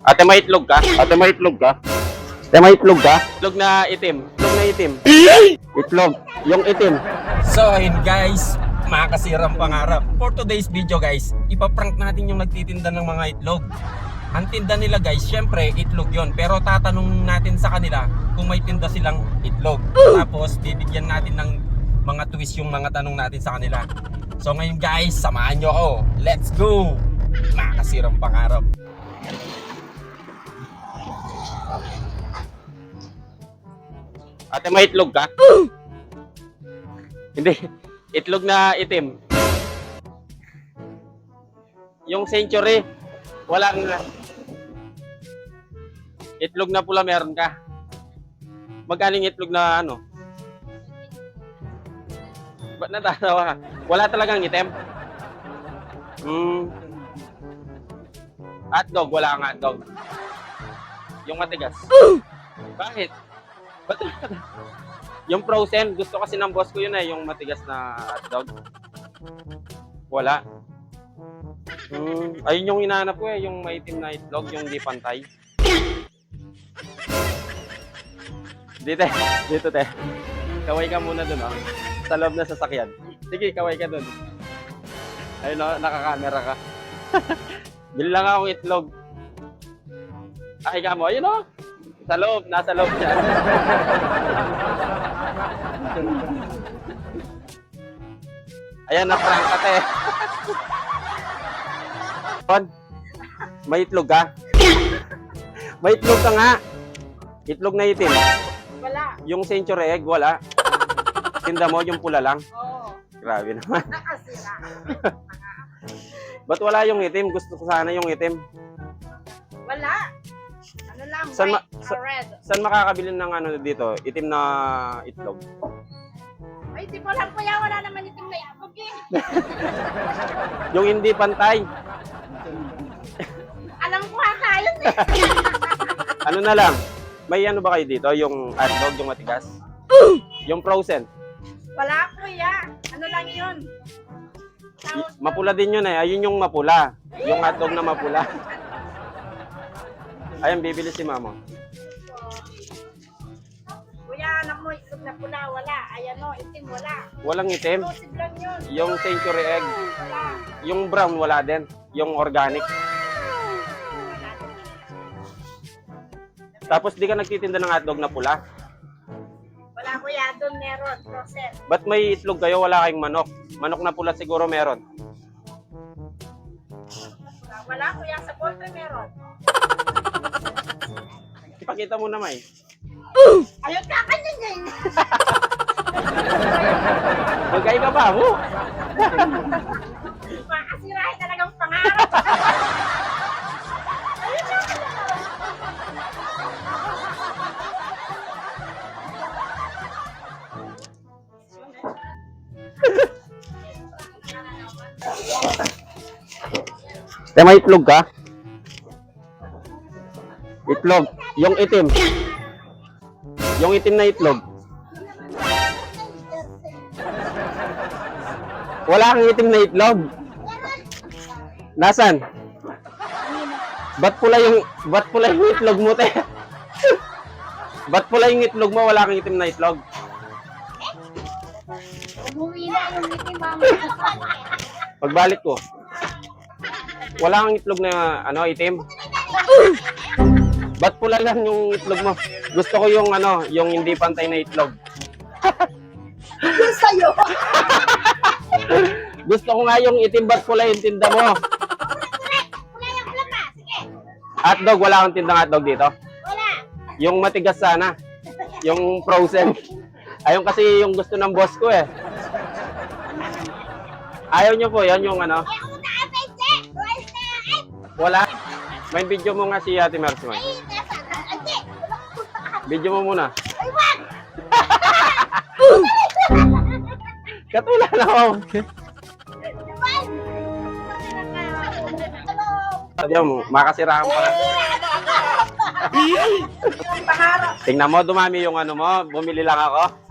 Ate, may itlog ka? Ate, may itlog ka? Ate, may itlog ka? Itlog na itim. Itlog na itim. Itlog. Yung itim. So ayun guys, mga kasirang pangarap. For today's video guys, ipaprank natin yung nagtitinda ng mga itlog. Ang tinda nila guys, syempre itlog yon. Pero tatanong natin sa kanila kung may tinda silang itlog. Tapos bibigyan natin ng mga twist yung mga tanong natin sa kanila. So ngayon guys, samahan nyo ako. Let's go! Mga kasirang pangarap. Ate, may itlog ka? Hindi. Itlog na itim. Yung century, walang itlog na pula meron ka. Magkano yung itlog na ano? Ba't natatawa ka? Wala talagang itim? Hotdog, wala kang hotdog. Yung matigas. Bakit? Ba't yung frozen, gusto kasi ng boss ko yun eh, yung matigas na hotdog. Wala. Ayun yung hinahanap ko eh, yung maitim na itlog, yung di pantay. Dito, dito te. Kaway ka muna dun oh. Sa loob na sasakyan. Sige, kaway ka dun. Ayun oh, nakakamera ka. Bili lang akong itlog. Ay ka mo, ayun oh. Sa loob, nasa loob siya. Ayan, na-prank ka te. May itlog ka? May itlog ka nga. Itlog na itim. Wala. Yung century egg, wala. Tinda mo, yung pula lang. Oo. Grabe naman. Nakasira. Ba't wala yung itim? Gusto ko sana yung itim. Wala. Ano lang, Saan white or red. Saan makakabili ng ano dito? Itim na itlog. Ay, di ko lang kuya, wala naman itim na itlog eh. Yung hindi pantay. Alam ko ata yun eh. Ano na lang? May ano ba kayo dito? Yung hotdog, yung matigas? Yung frozen? Wala kuya. Ano lang yun? Mapula din yun eh. Ayun yung mapula. Yung hotdog na mapula. Ayan, bibili si mama. Kuya, anak mo, itlog na pula, wala. Ayan o, itim, wala. Walang itim. Exclusive lang yun. Yung century egg. Wala. Yung brown, wala din. Yung organic. Tapos di ka nagtitinda ng hotdog na pula. Wala kuya, doon meron, process. Ba't may itlog kayo? Wala kayong manok. Manok na pula siguro meron. Wala kuya, sa poultry meron. Ipakita mo na may. Ayun ka kanya niya eh. Magkay ka ba mo? Makasirahin talagang pangarap. Ayun ka kanya. May itlog ka? Itlog. Yung itim. Yung itim na itlog. Wala kang itim na itlog. Nasaan? Ba't pula yung itlog mo, te? Ba't pula yung itlog mo? Wala kang itim na itlog. Umuwi na yung itim mama. Pagbalik ko. Wala kang itlog na ano, itim. Ba't pula lang yung itlog mo? Gusto ko yung ano, yung hindi pantay na itlog. Yung sa'yo. Gusto ko nga yung itim, ba't pula yung tinda mo? Wala yung plaka. Sige. Hotdog, wala kang tindang hotdog dito. Wala. Yung matigas sana. Yung frozen. Ayun kasi yung gusto ng boss ko eh. Ayaw nyo po, yan yung ano. Wala. May video mo nga si Ate Mercy. Video mo muna. Katulad na ako. Sabi mo, makasiraan pa. Tingnan mo, dumami yung ano mo. Bumili lang ako.